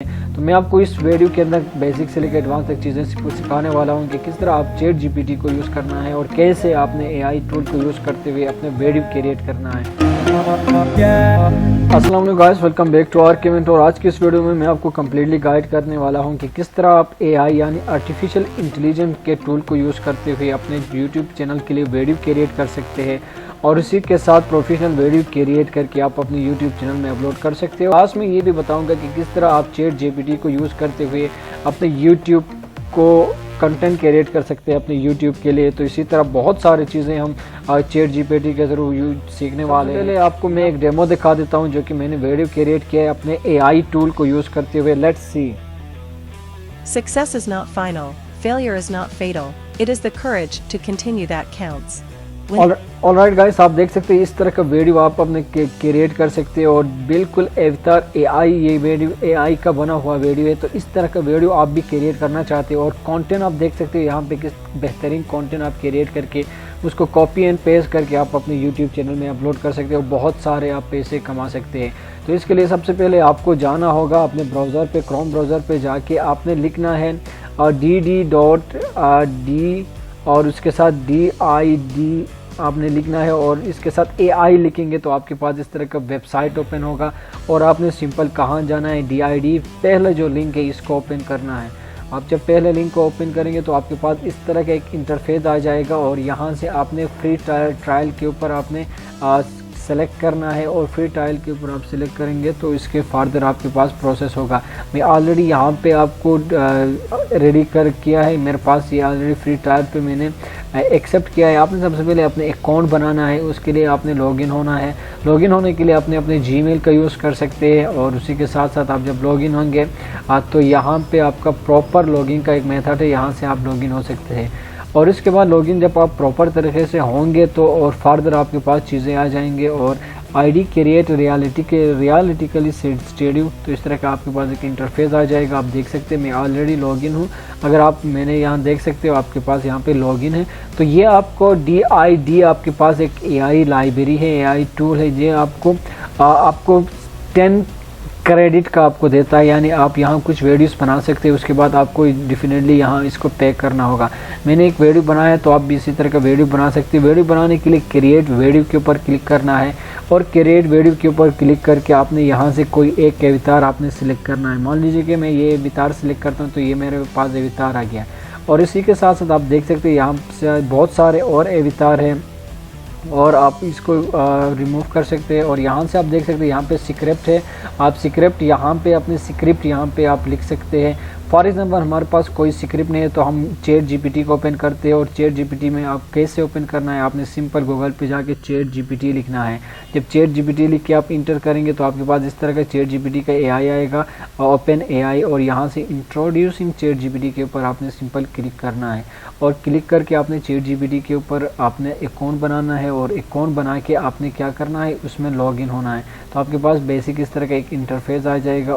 तो मैं आपको इस वीडियो के अंदर बेसिक से लेकर एडवांस तक चीज़ें सिखाने वाला हूं कि किस तरह आप चैट जीपीटी को यूज़ करना है और कैसे आपने एआई टूल को यूज़ करते हुए अपने वीडियो क्रिएट करना है। अस्सलाम वालेकुम guys, welcome back to our comment. और आज की इस वीडियो में मैं आपको कम्प्लीटली गाइड करने वाला हूं कि किस तरह आप एआई यानी आर्टिफिशियल इंटेलिजेंस के टूल को यूज़ करते हुए अपने यूट्यूब चैनल के लिए वीडियो क्रिएट कर सकते हैं और इसी के साथ प्रोफेशनल वीडियो क्रिएट करके आप अपने यूट्यूब चैनल में अपलोड कर सकते हो। आज मैं ये भी बताऊंगा कि किस तरह आप चैट जीपीटी को यूज़ करते हुए अपने यूट्यूब को कंटेंट क्रिएट कर सकते हैं अपने यूट्यूब के लिए। तो इसी तरह बहुत सारी चीज़ें हम चैट जीपीटी के थ्रू सीखने वाले हैं। पहले आपको मैं एक डेमो दिखा देता हूँ जो कि मैंने वीडियो क्रिएट किया है अपने एआई टूल को यूज़ करते हुए। Let's see. Success is not final, failure is not fatal, it is the courage to continue that counts. Alright guys, आप देख सकते हैं इस तरह का वीडियो आप अपने क्रिएट कर सकते हो और बिल्कुल अवतार एआई, ये वीडियो एआई का बना हुआ वीडियो है। तो इस तरह का वीडियो आप भी क्रिएट करना चाहते हो और कंटेंट आप देख सकते हो यहाँ पे किस बेहतरीन कंटेंट आप क्रिएट करके उसको कॉपी एंड पेस्ट करके आप अपने यूट्यूब चैनल में अपलोड कर सकते हो। बहुत सारे आप पैसे कमा सकते हैं। तो इसके लिए सबसे पहले आपको जाना होगा अपने ब्राउज़र पे, क्रोम ब्राउज़र पे जाके आपने लिखना है dd.d और उसके साथ DID आपने लिखना है और इसके साथ AI लिखेंगे तो आपके पास इस तरह का वेबसाइट ओपन होगा और आपने सिंपल कहाँ जाना है, DID पहले जो लिंक है इसको ओपन करना है। आप जब पहले लिंक को ओपन करेंगे तो आपके पास इस तरह का एक इंटरफेस आ जाएगा और यहाँ से आपने फ्री ट्रायल के ऊपर आपने सेलेक्ट करना है और फ्री ट्रायल के ऊपर आप सेलेक्ट करेंगे तो इसके फार्दर आपके पास प्रोसेस होगा। मैं ऑलरेडी यहाँ पे आपको रेडी कर किया है, मेरे पास ये ऑलरेडी फ्री ट्रायल पे मैंने एक्सेप्ट किया है। आपने सबसे पहले अपने अकाउंट बनाना है, उसके लिए आपने लॉगिन होना है। लॉगिन होने के लिए आपने अपने जीमेल का यूज़ कर सकते हैं और उसी के साथ साथ आप जब लॉगिन होंगे तो यहाँ पे आपका प्रॉपर लॉगिन का एक मेथड है, यहाँ से आप लॉगिन हो सकते हैं। और इसके बाद लॉगिन जब आप प्रॉपर तरीके से होंगे तो और फार्दर आपके पास चीज़ें आ जाएंगे और आईडी क्रिएट रियलिटिकली स्टूडियो, तो इस तरह का आपके पास एक इंटरफेस आ जाएगा। आप देख सकते हैं मैं ऑलरेडी लॉगिन हूँ। अगर आप मैंने यहाँ देख सकते हो आपके पास यहाँ पे लॉगिन है। तो ये आपको DID आपके पास एक एआई लाइब्रेरी है, एआई टूल है। ये आपको 10 क्रेडिट का आपको देता है, यानी आप यहाँ कुछ वीडियोस बना सकते हैं। उसके बाद आपको डेफिनेटली यहाँ इसको पे करना होगा। मैंने एक वीडियो बनाया तो आप भी इसी तरह का वीडियो बना सकते हैं। वीडियो बनाने के लिए क्रिएट वीडियो के ऊपर क्लिक करना है और क्रिएट वीडियो के ऊपर क्लिक करके आपने यहाँ से कोई एक अवतार आपने सिलेक्ट करना है। मान लीजिए कि मैं ये अवतार सिलेक्ट करता हूँ तो ये मेरे पास अवतार आ गया और इसी के साथ साथ आप देख सकते हैं यहाँ से बहुत सारे और अवतार हैं और आप इसको रिमूव कर सकते हैं। और यहाँ से आप देख सकते हैं यहाँ पे स्क्रिप्ट है, आप स्क्रिप्ट यहाँ पे अपने स्क्रिप्ट यहाँ पे आप लिख सकते हैं। फॉर एग्जांपल हमारे पास कोई स्क्रिप्ट नहीं है तो हम चैट जीपीटी को ओपन करते हैं और चैट जीपीटी में आप कैसे ओपन करना है, आपने सिंपल गूगल पे जाके चैट जीपीटी लिखना है। जब चैट जीपीटी लिख के आप इंटर करेंगे तो आपके पास इस तरह का चैट जीपीटी का एआई आएगा, ओपन एआई, और यहाँ से इंट्रोड्यूसिंग चैट जीपीटी के ऊपर आपने सिंपल क्लिक करना है और क्लिक करके आपने चैट जीपीटी के ऊपर आपने अकाउंट बनाना है और अकाउंट बना के आपने क्या करना है, उसमें लॉगिन होना है। तो आपके पास बेसिक इस तरह का एक इंटरफेस आ जाएगा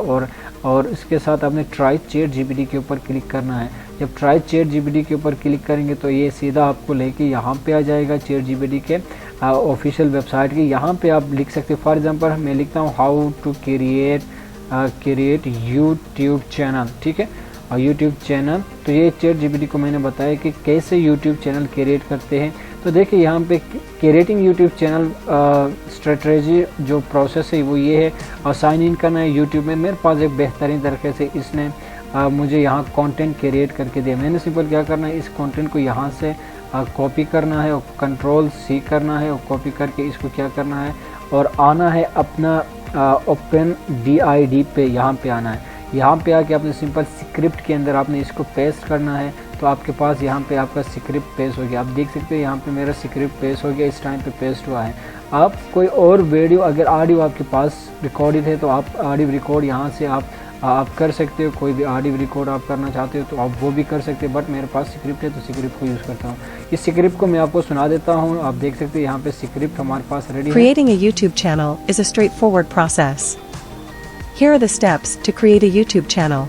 और इसके साथ आपने ट्राई चैट जीपीटी के ऊपर क्लिक करना है। जब ट्राई चैट जीपीटी के ऊपर क्लिक करेंगे तो ये सीधा आपको लेके यहाँ पे आ जाएगा चैट जीपीटी के ऑफिशियल वेबसाइट के। यहाँ पे आप लिख सकते हैं, फॉर एग्जांपल मैं लिखता हूँ how to create YouTube channel, ठीक है, और यूट्यूब चैनल। तो ये चैट जीपीटी को मैंने बताया कि कैसे यूट्यूब चैनल क्रिएट करते हैं। तो देखिए यहाँ पे क्रिएटिंग यूट्यूब चैनल स्ट्रेटजी जो प्रोसेस है वो ये है, और साइन इन करना है यूट्यूब में। मेरे पास एक बेहतरीन तरीके से इसने मुझे यहाँ कंटेंट क्रिएट करके दिया। मैंने सिंपल क्या करना है, इस कंटेंट को यहाँ से कॉपी करना है और Ctrl+C करना है और कॉपी करके इसको क्या करना है और आना है अपना ओपन DID पे, यहाँ पे आना है। यहाँ पे आके आपने सिंपल स्क्रिप्ट के अंदर आपने इसको पेस्ट करना है तो आपके पास यहाँ पे आपका स्क्रिप्ट पेस्ट हो गया। आप देख सकते हैं यहाँ पे मेरा स्क्रिप्ट पेस्ट हो गया, इस टाइम पे पेस्ट हुआ है। आप कोई और वीडियो, अगर ऑडियो आपके पास रिकॉर्डेड है तो आप ऑडियो रिकॉर्ड यहाँ से आप कर सकते हो। कोई भी ऑडियो रिकॉर्ड आप करना चाहते हो तो आप वो भी कर सकते हो, बट मेरे पास स्क्रिप्ट है तो स्क्रिप्ट को यूज़ करता हूँ। इस स्क्रिप्ट को मैं आपको सुना देता हूँ। आप देख सकते हैं यहाँ पे स्क्रिप्ट हमारे पास रेडी है। Creating a YouTube channel is a straightforward process. Here are the steps to create a YouTube channel.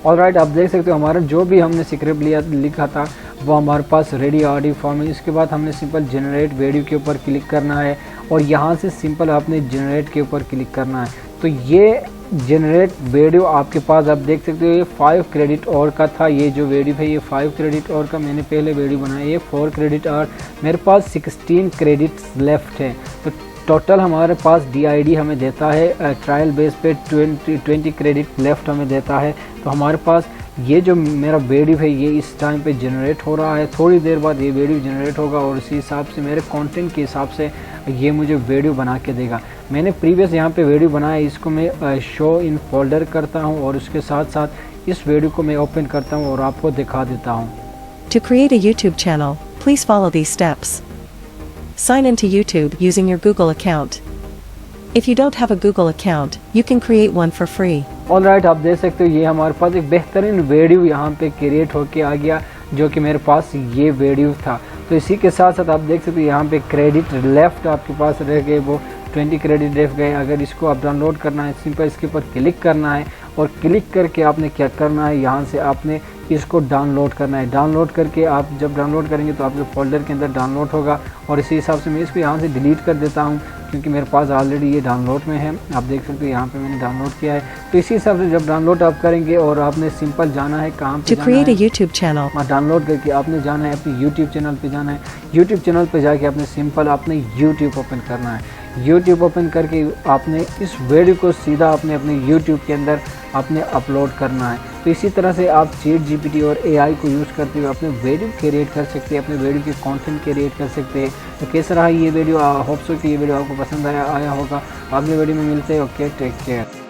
Alright, आप देख सकते हो हमारा जो भी हमने स्क्रिप्ट लिखा था वो हमारे पास रेडी ऑडियो फॉर्म है। इसके बाद हमने सिंपल जनरेट वीडियो के ऊपर क्लिक करना है और यहाँ से सिंपल आपने जनरेट के ऊपर क्लिक करना है। तो ये जनरेट वीडियो आपके पास आप देख सकते हो ये 5 क्रेडिट और का था। ये जो वीडियो है ये 5 क्रेडिट और का मैंने पहले वीडियो बनाया, ये 4 क्रेडिट और मेरे पास 16 क्रेडिट्स लेफ्ट है। तो टोटल हमारे पास DID हमें देता है ट्रायल बेस पे 20 क्रेडिट लेफ्ट हमें देता है। तो हमारे पास ये जो मेरा वीडियो है ये इस टाइम पे जनरेट हो रहा है, थोड़ी देर बाद ये वीडियो जनरेट होगा और इसी हिसाब से मेरे कंटेंट के हिसाब से ये मुझे वीडियो बना के देगा। मैंने प्रीवियस यहाँ पे वीडियो बनाया, इसको मैं शो इन फोल्डर करता हूँ और उसके साथ साथ इस वीडियो को मैं ओपन करता हूँ और आपको दिखा देता हूँ। To create a YouTube channel, please follow these steps. Sign into YouTube using your Google account. If you don't have a Google account, you can create one for free. Alright, आप देख सकते हो ये हमारे पास एक बेहतरीन वीडियो यहाँ पे क्रिएट होके आ गया, जो कि मेरे पास ये वीडियो था। तो इसी के साथ साथ आप देख सकते हो यहाँ पे क्रेडिट लेफ्ट आपके पास रह गए, वो 20 क्रेडिट लेफ्ट गए। अगर इसको आप डाउनलोड करना है, सिंपल इसके ऊपर क्लिक करना है और क्लिक करके आपने क्या करना है, यहाँ से आपने इसको डाउनलोड करना है। डाउनलोड करके आप जब डाउनलोड करेंगे तो आपके फोल्डर के अंदर डाउनलोड होगा और इसी हिसाब से मैं इसको यहाँ से डिलीट कर देता हूँ, क्योंकि मेरे पास ऑलरेडी ये डाउनलोड में है। आप देख सकते हो यहाँ पे मैंने डाउनलोड किया है। तो इसी हिसाब से जब डाउनलोड आप करेंगे और आपने सिंपल जाना है कहाँ पे To create a YouTube channel, download करके आपने जाना है अपने YouTube चैनल पे जाना है। YouTube चैनल पे जाके आपने सिंपल आपने YouTube ओपन करना है। YouTube ओपन करके आपने इस वीडियो को सीधा अपने YouTube के अंदर आपने अपलोड करना है। तो इसी तरह से आप ChatGPT और AI को यूज़ करते हुए अपने वीडियो क्रिएट कर सकते हैं, अपने वीडियो के कंटेंट क्रिएट कर सकते हैं। तो कैसा रहा ये वीडियो? होप सो कि ये वीडियो आपको पसंद आया होगा। अगले वीडियो में मिलते हैं। Okay, take care.